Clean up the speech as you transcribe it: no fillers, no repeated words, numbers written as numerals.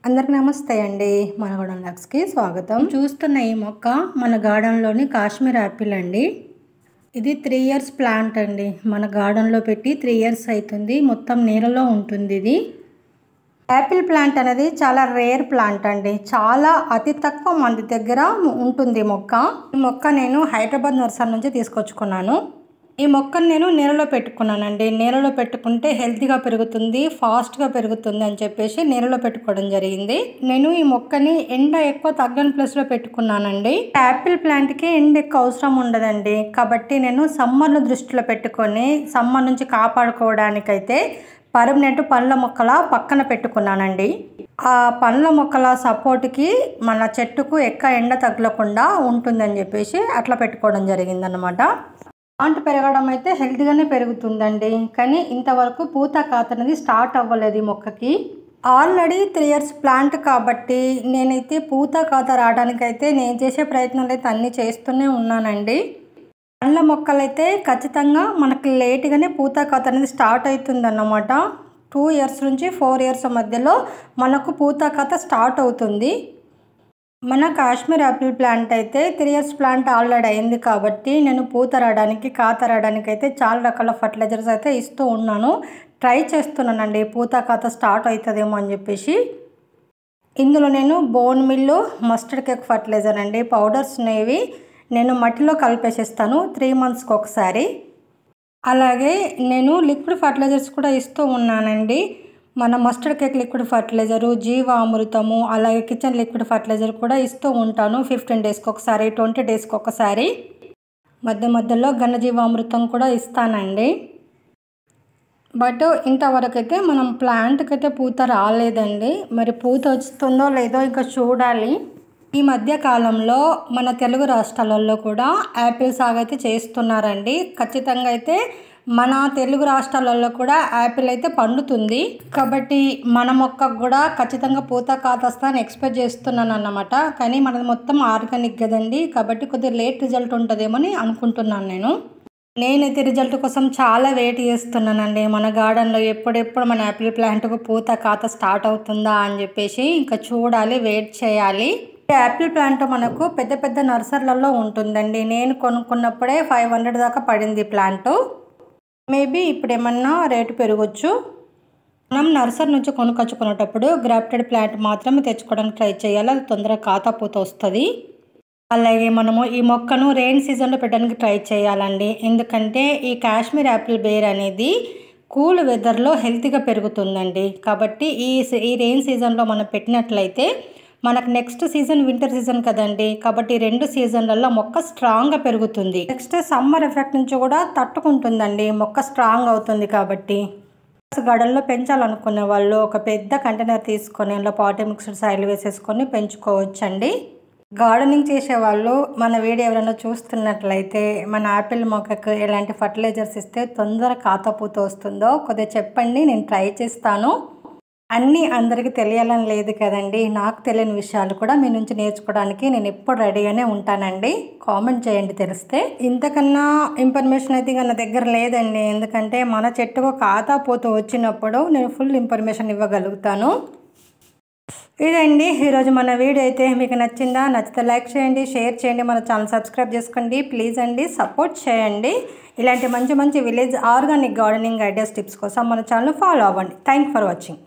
అందరికి నమస్తే అండి. మన గార్డెన్ లాగ్స్కి స్వాగతం. చూస్తున్న ఈ మొక్క మన గార్డెన్లోని కాశ్మీర్ యాపిల్ అండి. ఇది 3 ఇయర్స్ ప్లాంట్ అండి. మన గార్డెన్లో పెట్టి 3 ఇయర్స్ అవుతుంది. మొత్తం నీళ్ళలో ఉంటుంది. ఇది యాపిల్ ప్లాంట్ అనేది చాలా రేర్ ప్లాంట్ అండి. చాలా అతి తక్కువ మంది దగ్గర ఉంటుంది మొక్క. ఈ మొక్క నేను హైదరాబాద్ నర్సరీ నుంచి తీసుకొచ్చుకున్నాను. ఈ మొక్కను నేను నీళ్ళలో పెట్టుకున్నానండి. నీళ్ళలో పెట్టుకుంటే హెల్తీగా పెరుగుతుంది, ఫాస్ట్గా పెరుగుతుంది అని చెప్పేసి నీళ్ళలో పెట్టుకోవడం జరిగింది. నేను ఈ మొక్కని ఎండ ఎక్కువ తగ్గని ప్లేస్లో పెట్టుకున్నానండి. యాపిల్ ప్లాంట్కి ఎండ ఎక్కువ అవసరం ఉండదండి. కాబట్టి నేను సమ్మర్ను దృష్టిలో పెట్టుకొని సమ్మర్ నుంచి కాపాడుకోవడానికైతే పర్మనెంట్ పండ్ల మొక్కల పక్కన పెట్టుకున్నానండి. ఆ పండ్ల మొక్కల సపోర్ట్కి మన చెట్టుకు ఎక్కువ ఎండ తగలకుండా ఉంటుందని చెప్పేసి అట్లా పెట్టుకోవడం జరిగిందన్నమాట. ప్లాంట్ పెరగడం అయితే హెల్తీగానే పెరుగుతుందండి. కానీ ఇంతవరకు పూత కాత అనేది స్టార్ట్ అవ్వలేదు ఈ మొక్కకి. ఆల్రెడీ 3 ఇయర్స్ ప్లాంట్ కాబట్టి నేనైతే పూత కాత రావడానికైతే నేను చేసే ప్రయత్నాలు అయితే అన్నీ చేస్తూనే ఉన్నానండి. పండ్ల మొక్కలైతే ఖచ్చితంగా మనకి లేట్గానే పూత కాత అనేది స్టార్ట్ అవుతుంది అన్నమాట. 2 ఇయర్స్ నుంచి 4 ఇయర్స్ మధ్యలో మనకు పూత కాత స్టార్ట్ అవుతుంది. మన కాశ్మీర్ యాపిల్ ప్లాంట్ అయితే 3 ఇయర్స్ ప్లాంట్ ఆల్రెడీ అయింది కాబట్టి నేను పూత రావడానికి కాత రావడానికి అయితే చాలా రకాల ఫర్టిలైజర్స్ అయితే ఇస్తూ ఉన్నాను. ట్రై చేస్తున్నానండి పూత కాత స్టార్ట్ అవుతుందేమో అని చెప్పేసి. ఇందులో నేను bone meal, mustard cake fertilizer అండి పౌడర్స్ అనేవి నేను మట్టిలో కలిపేసేస్తాను 3 మంత్స్కి ఒకసారి. అలాగే నేను లిక్విడ్ ఫర్టిలైజర్స్ కూడా ఇస్తూ ఉన్నానండి. మన మస్టర్డ్ కేక్ లిక్విడ్ ఫర్టిలైజరు, జీవామృతము, అలాగే కిచెన్ లిక్విడ్ ఫర్టిలైజర్ కూడా ఇస్తూ ఉంటాను 15 డేస్కి ఒకసారి, 20 డేస్కి ఒకసారి. మధ్య మధ్యలో ఘనజీవామృతం కూడా ఇస్తానండి. బట్ ఇంతవరకు అయితే మనం ప్లాంట్కి అయితే పూత రాలేదండి. మరి పూత వస్తుందో లేదో ఇంకా చూడాలి. ఈ మధ్య కాలంలో మన తెలుగు రాష్ట్రాలలో కూడా యాపిల్ సాగు అయితే చేస్తున్నారండి. ఖచ్చితంగా అయితే మన తెలుగు రాష్ట్రాలలో కూడా యాపిల్ అయితే పండుతుంది. కాబట్టి మన మొక్కకు కూడా ఖచ్చితంగా పూత కాత వస్తుందని ఎక్స్పెక్ట్ చేస్తున్నాను అన్నమాట. కానీ మనది మొత్తం ఆర్గానిక్ కదండి. కాబట్టి కొద్దిగా లేట్ రిజల్ట్ ఉంటుందేమో అని అనుకుంటున్నాను. నేనైతే రిజల్ట్ కోసం చాలా వెయిట్ చేస్తున్నానండి. మన గార్డెన్లో ఎప్పుడెప్పుడు మన యాపిల్ ప్లాంట్కు పూత కాత స్టార్ట్ అవుతుందా అని చెప్పేసి ఇంకా చూడాలి, వెయిట్ చేయాలి. యాపిల్ ప్లాంట్ మనకు పెద్ద పెద్ద నర్సరీలలో ఉంటుందండి. నేను కొనుక్కున్నప్పుడే 500 దాకా పడింది ప్లాంట్. మేబీ ఇప్పుడు ఏమన్నా రేటు పెరగచ్చు. మనం నర్సరీ నుంచి కొనుక్కొచ్చుకునేటప్పుడు గ్రాఫ్టెడ్ ప్లాంట్ మాత్రమే తెచ్చుకోవడానికి ట్రై చేయాలి. అది తొందరగా కాత పూత వస్తుంది. అలాగే మనము ఈ మొక్కను రెయిన్ సీజన్లో పెట్టడానికి ట్రై చేయాలండి. ఎందుకంటే ఈ కాశ్మీర్ యాపిల్ బేర్ అనేది కూల్ వెదర్లో హెల్తీగా పెరుగుతుందండి. కాబట్టి ఈ రెయిన్ సీజన్లో మనం పెట్టినట్లయితే మనకు నెక్స్ట్ సీజన్ వింటర్ సీజన్ కదండి. కాబట్టి 2 సీజన్లలో మొక్క స్ట్రాంగ్గా పెరుగుతుంది. నెక్స్ట్ సమ్మర్ ఎఫెక్ట్ నుంచి కూడా తట్టుకుంటుందండి. మొక్క స్ట్రాంగ్ అవుతుంది. కాబట్టి గార్డెన్లో పెంచాలనుకునే వాళ్ళు ఒక పెద్ద కంటైనర్ తీసుకొని అందులో పాటి మిక్స్డ్ సాయిల్ వేసేసుకొని పెంచుకోవచ్చండి. గార్డెనింగ్ చేసే వాళ్ళు మన వీడియో ఎవరైనా చూస్తున్నట్లయితే మన యాపిల్ మొక్కకు ఎలాంటి ఫర్టిలైజర్స్ ఇస్తే తొందరగా కాత పూత వస్తుందో కొద్దిగా చెప్పండి. నేను ట్రై చేస్తాను. అన్నీ అందరికీ తెలియాలని లేదు కదండి. నాకు తెలియని విషయాలు కూడా మీ నుంచి నేర్చుకోవడానికి నేను ఎప్పుడు రెడీగానే ఉంటానండి. కామెంట్ చేయండి తెలిస్తే. ఇంతకన్నా ఇన్ఫర్మేషన్ అయితే నా దగ్గర లేదండి. ఎందుకంటే మన చెట్టుకు కాత పూత వచ్చినప్పుడు నేను ఫుల్ ఇన్ఫర్మేషన్ ఇవ్వగలుగుతాను. ఇదండి ఈరోజు మన వీడియో అయితే మీకు నచ్చిందా? నచ్చితే లైక్ చేయండి, షేర్ చేయండి, మన ఛానల్ సబ్స్క్రైబ్ చేసుకోండి ప్లీజ్ అండి. సపోర్ట్ చేయండి. ఇలాంటి మంచి మంచి village organic gardening ideas tips కోసం మన ఛానల్ ఫాలో అవ్వండి. Thank for watching.